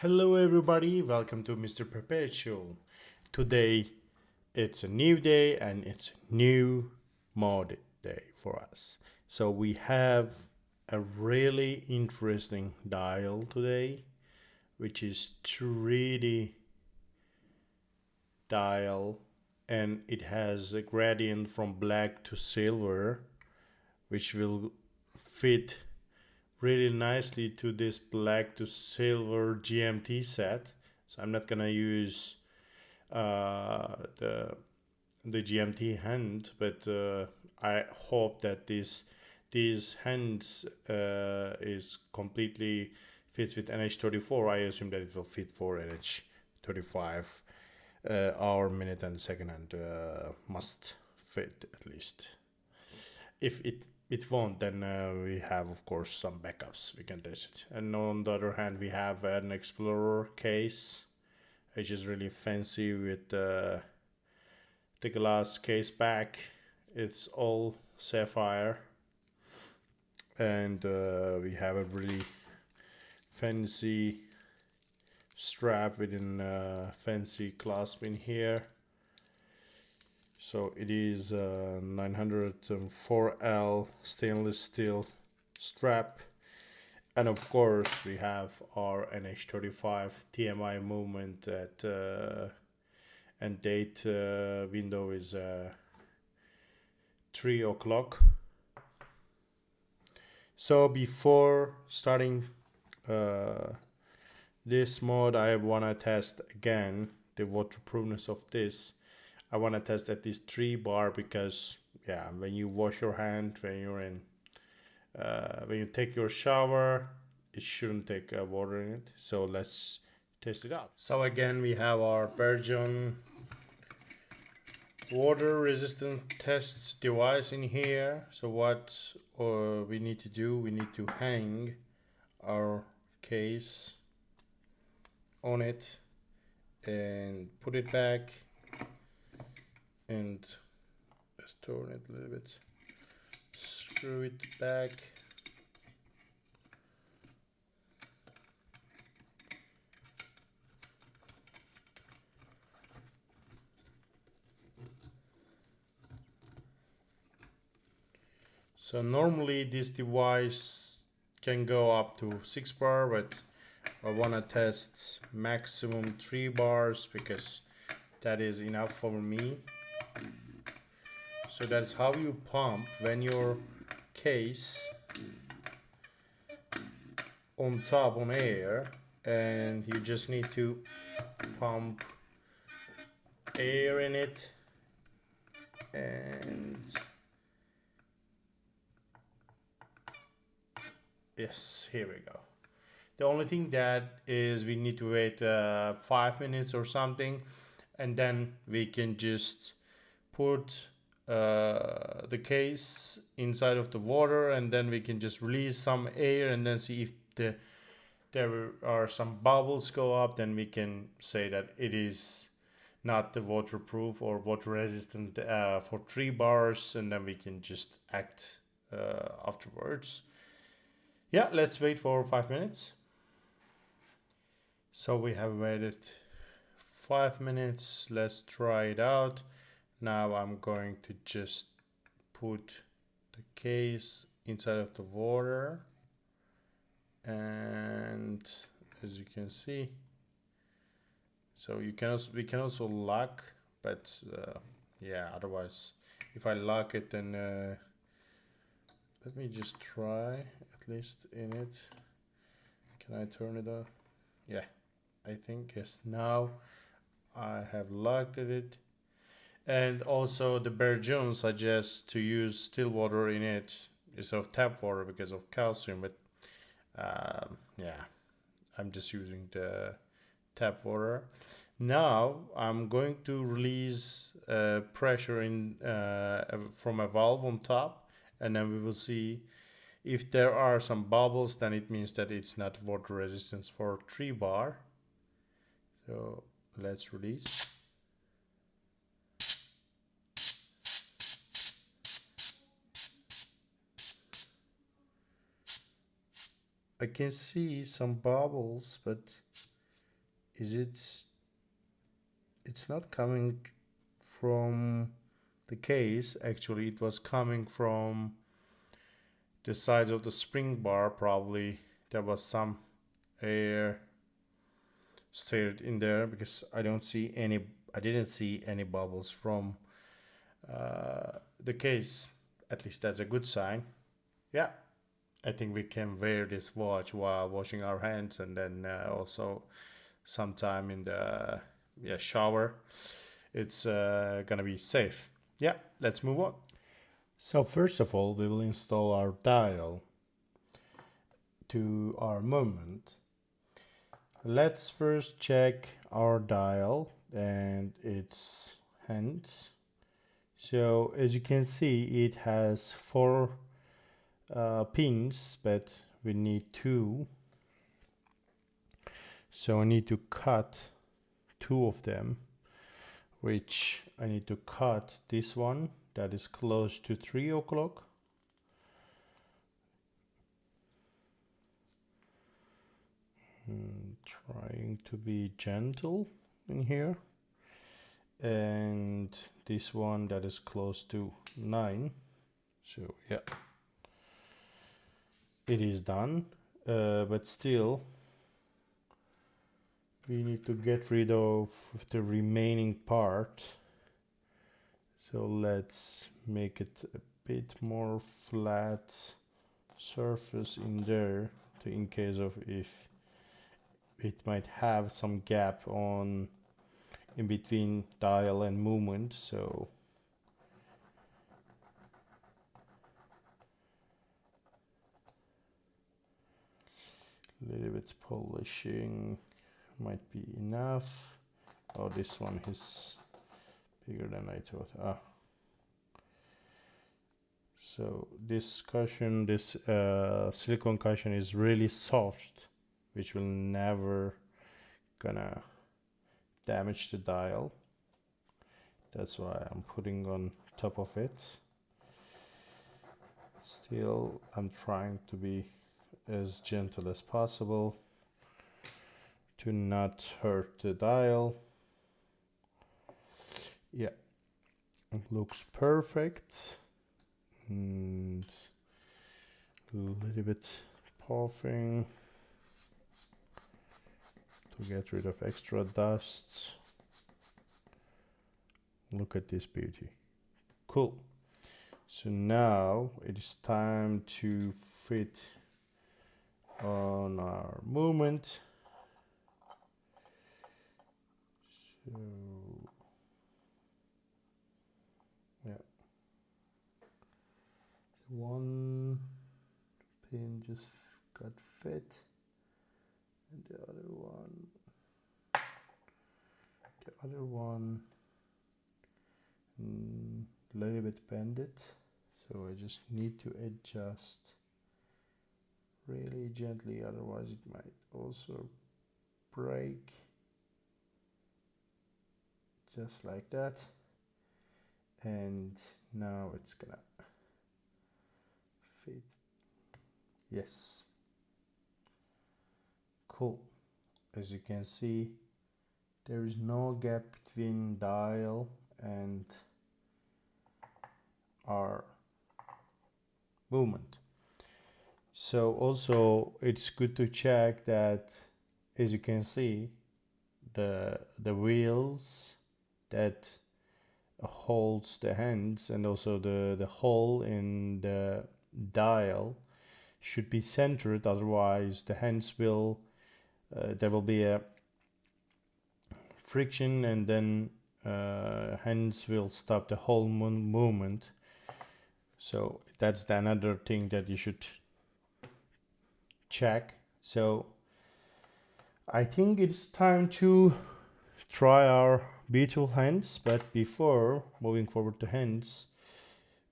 Hello, everybody. Welcome to Mr. Perpetual. Today, it's a new day and it's a new mod day for us. So, we have a really interesting dial today, which is 3D dial, and it has a gradient from black to silver, which will fit really nicely to this black to silver GMT set. So I'm not gonna use the GMT hand, but I hope that these hands is completely fits with NH34. I assume that it will fit for NH35 hour, minute, and second, and must fit at least. If it won't, then we have of course some backups, we can test it. And on the other hand, we have an Explorer case, which is really fancy with the glass case back. It's all sapphire, and we have a really fancy strap with a fancy clasp in here. So it is a 904L stainless steel strap, and of course we have our NH35 TMI movement at and date window is 3 o'clock. So before starting this mode, I want to test again the waterproofness of this. I want to test at least 3 bar, because yeah, when you wash your hand, when you're in when you take your shower, it shouldn't take water in it. So let's test it out. So again, we have our Belgian water resistant tests device in here. So what we need to do, we need to hang our case on it and put it back, and let's turn it a little bit, screw it back, so normally this device can go up to 6 bar, but I want to test maximum 3 bars because that is enough for me. So that's how you pump when your case on top on air, and you just need to pump air in it, and yes, here we go. The only thing that is we need to wait 5 minutes or something, and then we can just put the case inside of the water, and then we can just release some air and then see if there are some bubbles go up. Then we can say that it is not the waterproof or water resistant for 3 bars, and then we can just act afterwards. Yeah, let's wait for 5 minutes. So we have waited 5 minutes. Let's try it out. Now I'm going to just put the case inside of the water, and as you can see, so we can also lock, but yeah, otherwise if I lock it, then let me just try at least in it. Can I turn it off? Yeah, I think yes. Now I have locked it. And also the Belgian suggests to use still water in it instead of tap water because of calcium, but yeah, I'm just using the tap water. Now I'm going to release pressure in from a valve on top, and then we will see if there are some bubbles. Then it means that it's not water resistance for 3 bar. So let's release. I can see some bubbles, but it's not coming from the case. Actually, it was coming from the side of the spring bar. Probably there was some air stirred in there, because I didn't see any bubbles from the case. At least that's a good sign. Yeah, I think we can wear this watch while washing our hands, and then also sometime in the shower. It's gonna be safe. Yeah, let's move on. So first of all, we will install our dial to our movement. Let's first check our dial and its hands. So as you can see, it has 4 pins, but we need 2. So I need to cut 2 of them, which I need to cut this one that is close to 3 o'clock. Trying to be gentle in here. And this one that is close to 9. So yeah, it is done, but still we need to get rid of the remaining part. So let's make it a bit more flat surface in there, in case of if it might have some gap on in between dial and movement. So a little bit polishing might be enough. Oh, this one is bigger than I thought. So this cushion, this silicone cushion is really soft, which will never gonna damage the dial. That's why I'm putting on top of it. Still, I'm trying to be as gentle as possible to not hurt the dial. Yeah, it looks perfect. And a little bit puffing to get rid of extra dust. Look at this beauty. Cool. So now it is time to fit on our movement. So yeah, one pin just got fit, and the other one a little bit bended. So I just need to adjust really gently, otherwise it might also break. Just like that. And now it's gonna fit. Yes. Cool. As you can see, there is no gap between dial and our movement. So also it's good to check that, as you can see, the wheels that holds the hands and also the hole in the dial should be centered, otherwise the hands will there will be a friction, and then hands will stop the whole movement. So that's the another thing that you should check. So I think it's time to try our beautiful hands, but before moving forward to hands,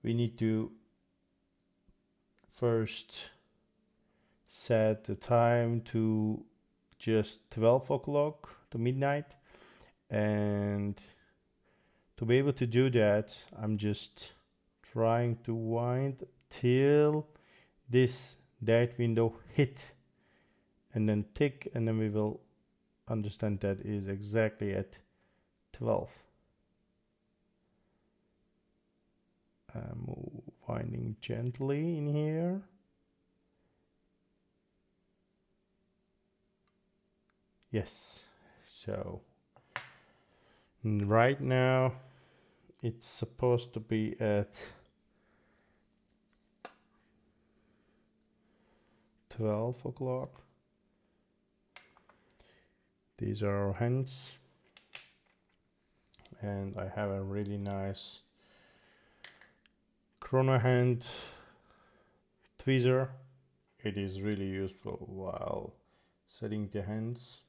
we need to first set the time to just 12 o'clock to midnight, and to be able to do that, I'm just trying to wind till this date window hit and then tick, and then we will understand that is exactly at 12. Winding gently in here. Yes, so right now it's supposed to be at 12 o'clock. These are our hands, and I have a really nice chrono hand tweezer. It is really useful while setting the hands.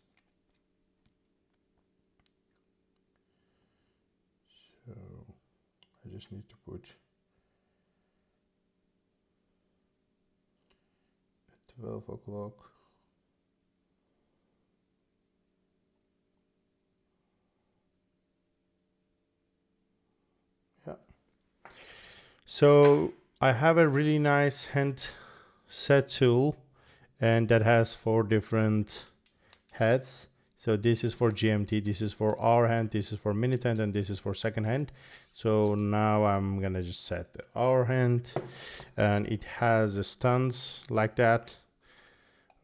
So I just need to put at 12 o'clock. Yeah. So I have a really nice hand set tool, and that has 4 different heads. So this is for GMT, this is for hour hand, this is for minute hand, and this is for second hand. So now I'm gonna just set the hour hand, and it has a stance like that,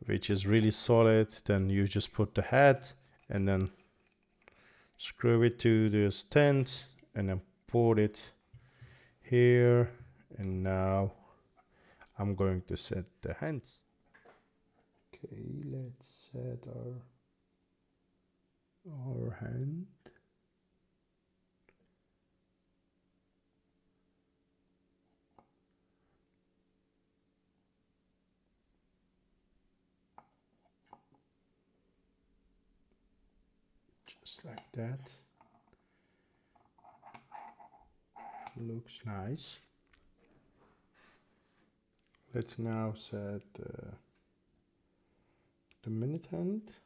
which is really solid. Then you just put the head and then screw it to the stand and then put it here. And now I'm going to set the hands. Okay, let's set our hand. Just like that. Looks nice. Let's now set the minute hand.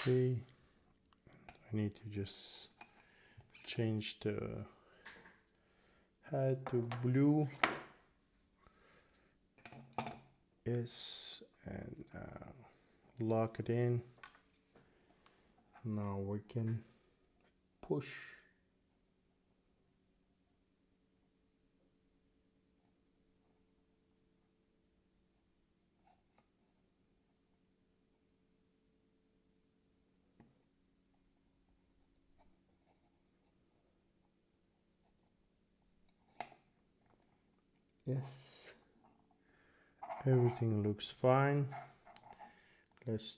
Okay, I need to just change the head to blue. Yes, and lock it in. Now we can push. Yes, everything looks fine. Let's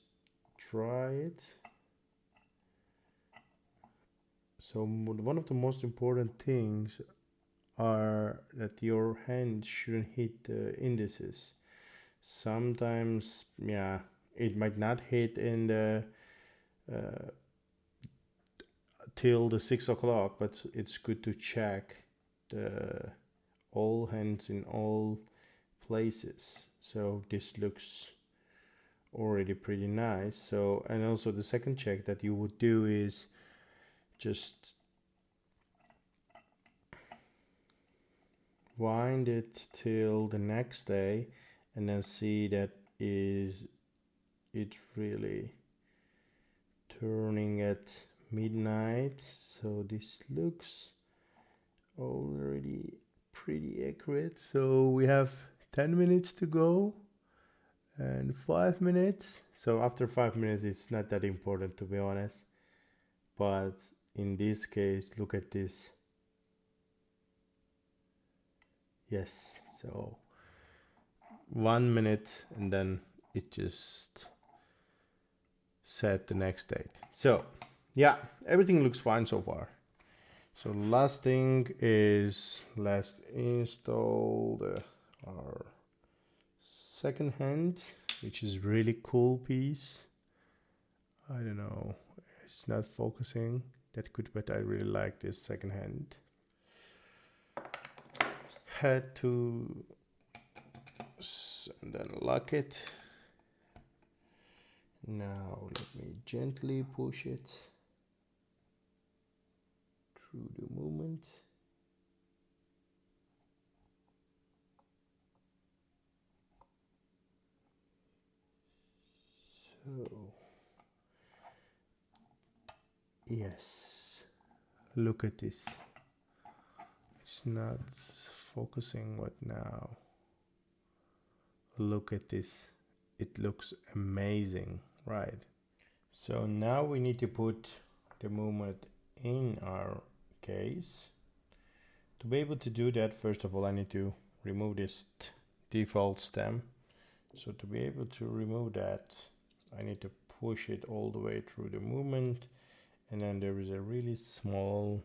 try it. So one of the most important things are that your hand shouldn't hit the indices. Sometimes, yeah, it might not hit in the till the 6 o'clock, but it's good to check the all hands in all places. So this looks already pretty nice. So, and also the second check that you would do is just wind it till the next day and then see that is it really turning at midnight. So this looks already pretty accurate. So we have 10 minutes to go and 5 minutes. So after 5 minutes it's not that important, to be honest, but in this case look at this. Yes, so 1 minute and then it just set the next date. So yeah, everything looks fine so far. So last thing is let's install our second hand, which is really cool piece. I don't know, it's not focusing. That could, but I really like this second hand. Had to and then lock it. Now let me gently push it through the movement. So yes, look at this. It's not focusing. What now? Look at this. It looks amazing, right? So now we need to put the movement in our case. To be able to do that, first of all, I need to remove this default stem. So to be able to remove that, I need to push it all the way through the movement, and then there is a really small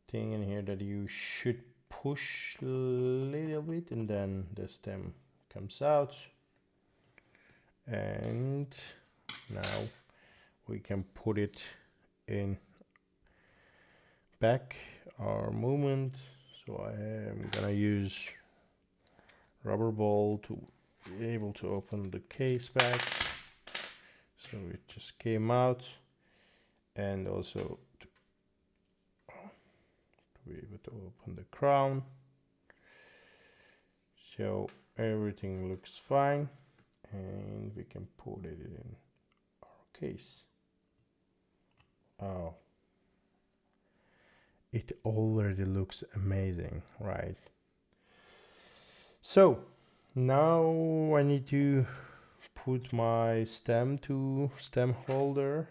thing in here that you should push a little bit, and then the stem comes out. And now we can put it in back our movement. So I am gonna use rubber ball to be able to open the case back. So it just came out, and also to be able to open the crown. So everything looks fine, and we can put it in our case. Oh, it already looks amazing, right? So now I need to put my stem holder,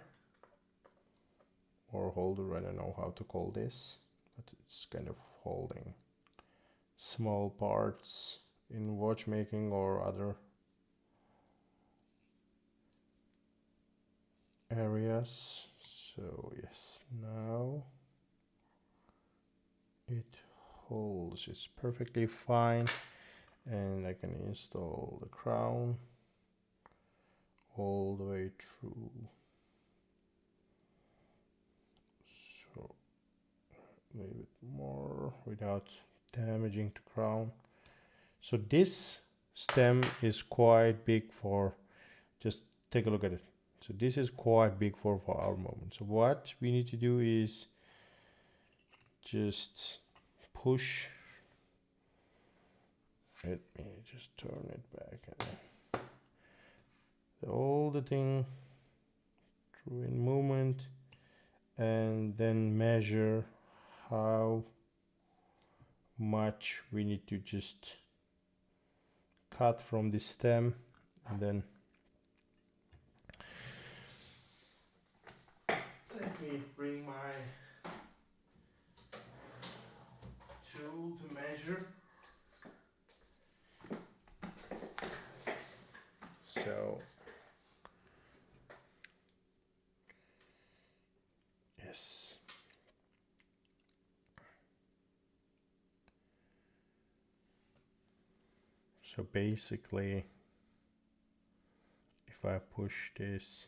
or holder, I don't know how to call this, but it's kind of holding small parts in watchmaking or other areas. So yes, now it holds, it's perfectly fine, and I can install the crown all the way through. So a little bit more without damaging the crown. So this stem is quite big for, just take a look at it. So this is quite big for our movement. So what we need to do is just push. Let me just turn it back, and all the thing through in movement, and then measure how much we need to just cut from the stem, and then let me bring my tool to measure. So yes, so basically if I push this,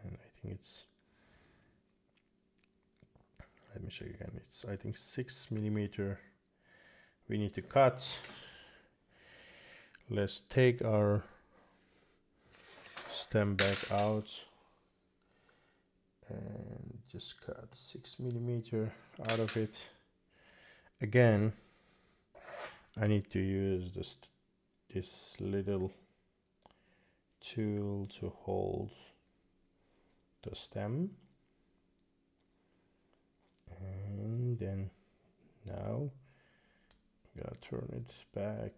and I think it's, let me show you again, it's I think 6 millimeter we need to cut. Let's take our stem back out and just cut 6 millimeter out of it. Again, I need to use this little tool to hold the stem, and then now I'm gonna turn it back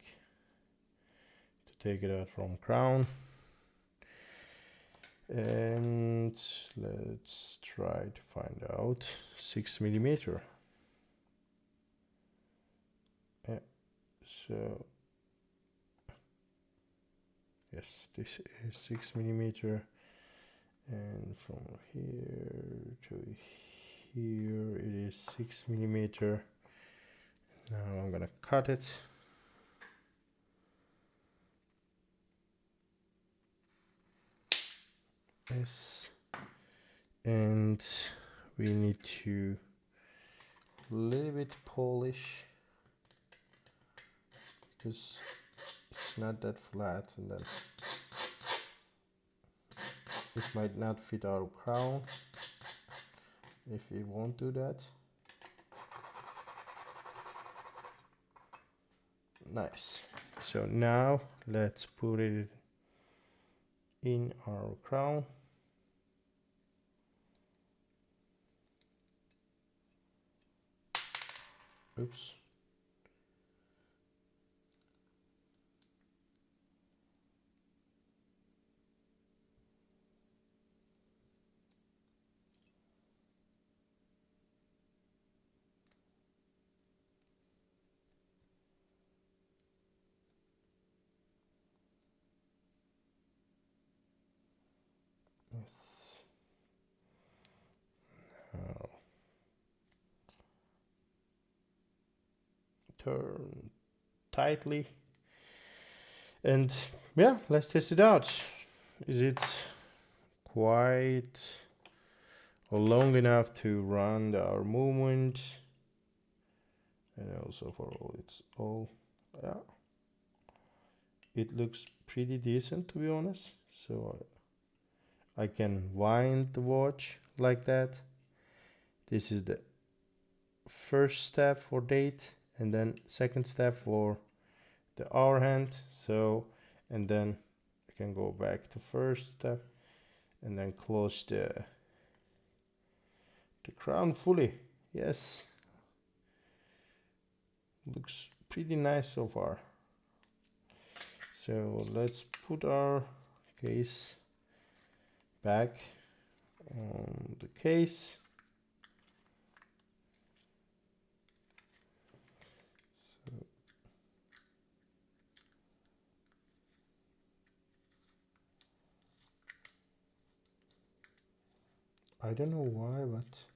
to take it out from crown, and let's try to find out 6 millimeter. So yes, this is 6 millimeter, and from here to here it is 6 millimeter. Now I'm gonna cut it. Yes, and we need to a little bit polish because it's not that flat, and then it might not fit our crown if we won't do that. Nice. So now let's put it in our crown. Oops. Yes. Now turn tightly, and yeah, let's test it out. Is it quite long enough to run our movement? And also for all it's all, yeah, it looks pretty decent, to be honest. So I can wind the watch like that. This is the first step for date, and then second step for the hour hand. So, and then I can go back to first step and then close the crown fully. Yes, looks pretty nice so far. So let's put our case back on the case. So I don't know why, but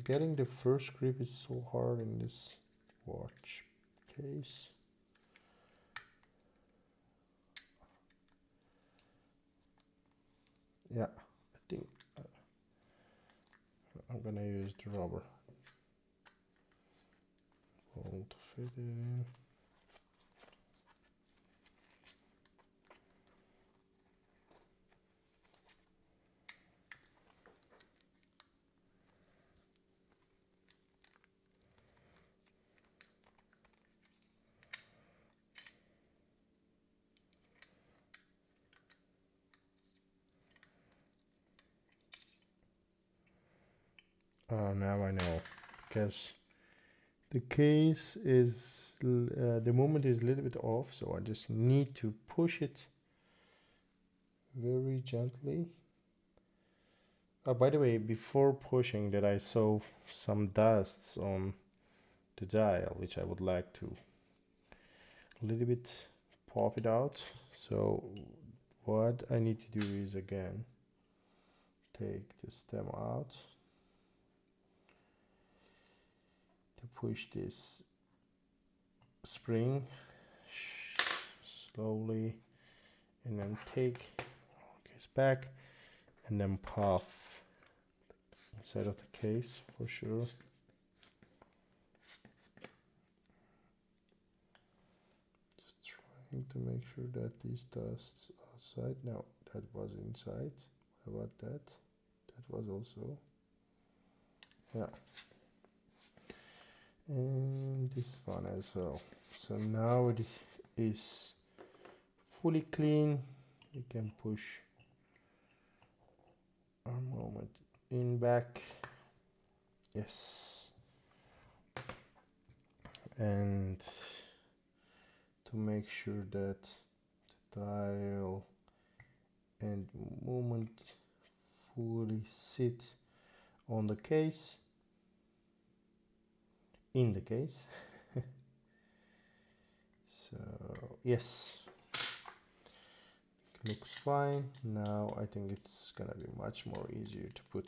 getting the first grip is so hard in this watch case. Yeah, I think I'm gonna use the rubber ball to fit it in. Now I know, because the case is, the movement is a little bit off, so I just need to push it very gently. By the way, before pushing that, I saw some dusts on the dial, which I would like to a little bit pop it out. So what I need to do is, again, take the stem out to push this spring slowly, and then take case back and then pop inside of the case for sure. Just trying to make sure that these dusts outside. No, that was inside. What about that? That was also, yeah. And this one as well. So now it is fully clean. We can push our moment in back. Yes. And to make sure that the dial and movement fully sit on the case, in the case. So yes, looks fine. Now I think it's gonna be much more easier to put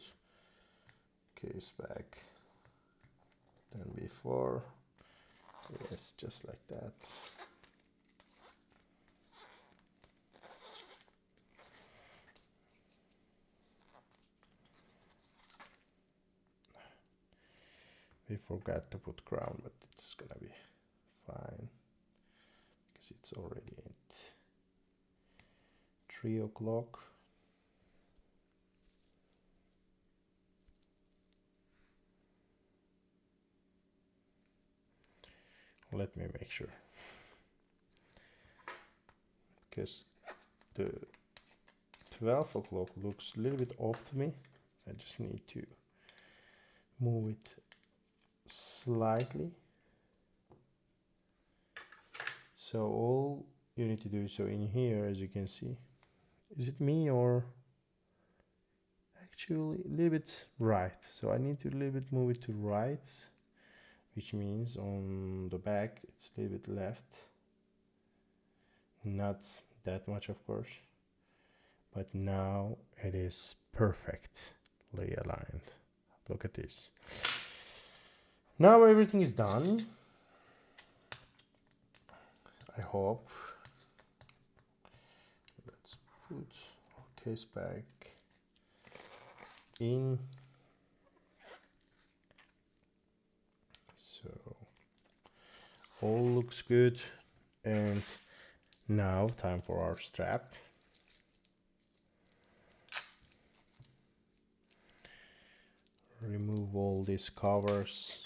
case back than before. Yes, just like that. forgot to put crown, but it's gonna be fine because it's already at 3 o'clock. Let me make sure, because the 12 o'clock looks a little bit off to me. I just need to move it slightly. So all you need to do, so in here, as you can see, is it me or actually a little bit right? So I need to a little bit move it to right, which means on the back it's a little bit left. Not that much, of course, but now it is perfectly aligned. Look at this. Now everything is done. I hope. Let's put our case back in. So all looks good, and now time for our strap. Remove all these covers.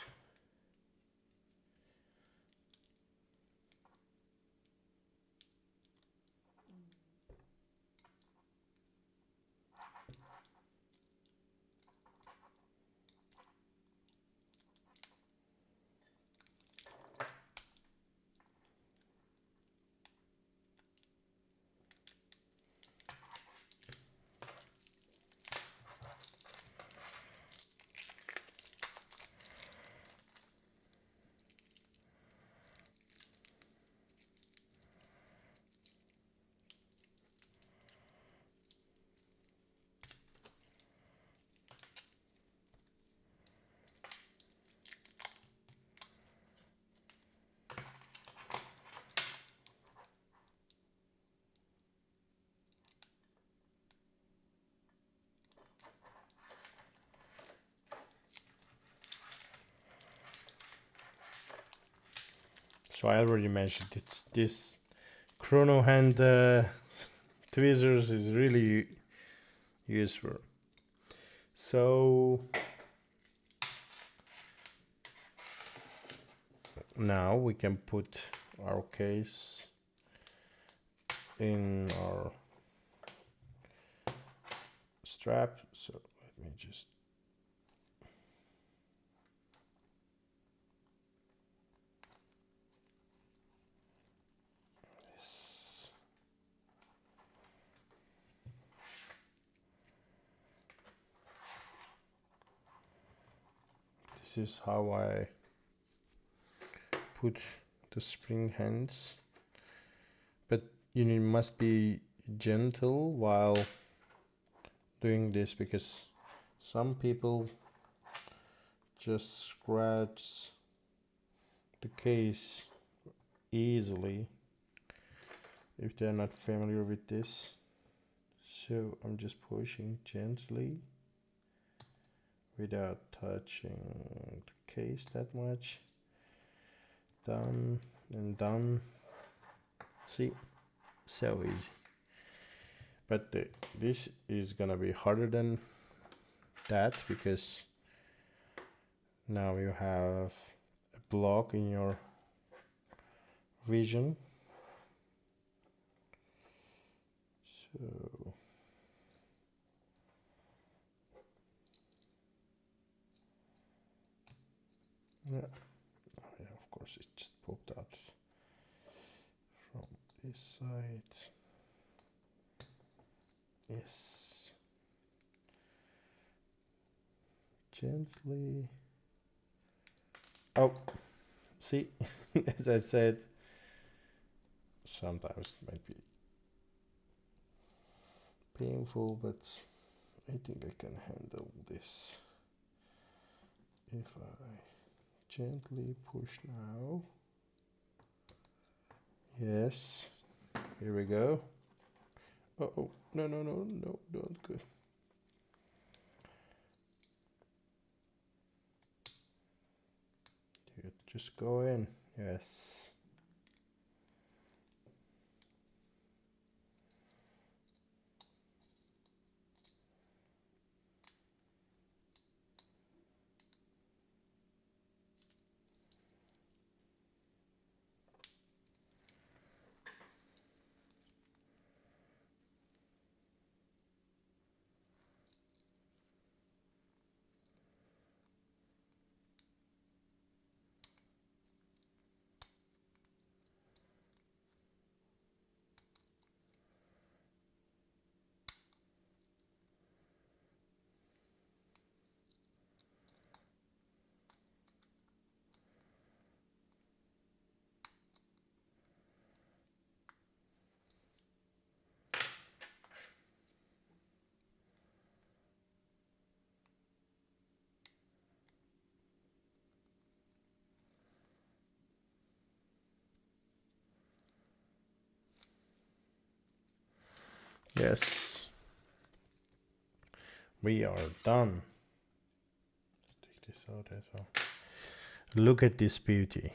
So I already mentioned it's this chrono hand tweezers is really useful. So now we can put our case in our strap. So let me just this is how I put the spring hands, but you must be gentle while doing this, because some people just scratch the case easily if they're not familiar with this. So I'm just pushing gently without touching the case that much. Done and done. See, so easy. But this is gonna be harder than that, because now you have a block in your vision. So yeah, of course it just popped out from this side. Yes, gently. Oh, see, as I said, sometimes it might be painful, but I think I can handle this if I gently push now. Yes, here we go. Oh, no, don't go. Just go in. Yes. Yes. We are done. Take this out as well. Look at this beauty.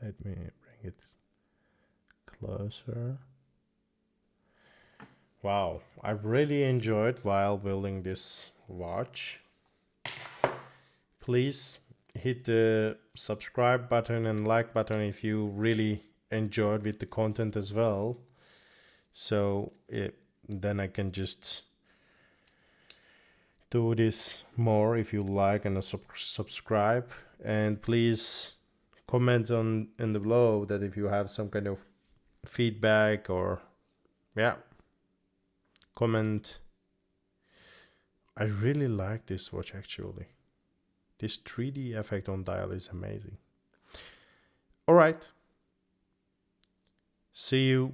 Let me bring it closer. Wow, I really enjoyed while building this watch. Please hit the subscribe button and like button if you really enjoyed with the content as well. So then I can just do this more if you like, and subscribe. And please comment in the below that if you have some kind of feedback or comment. I really like this watch actually. This 3D effect on dial is amazing. All right. See you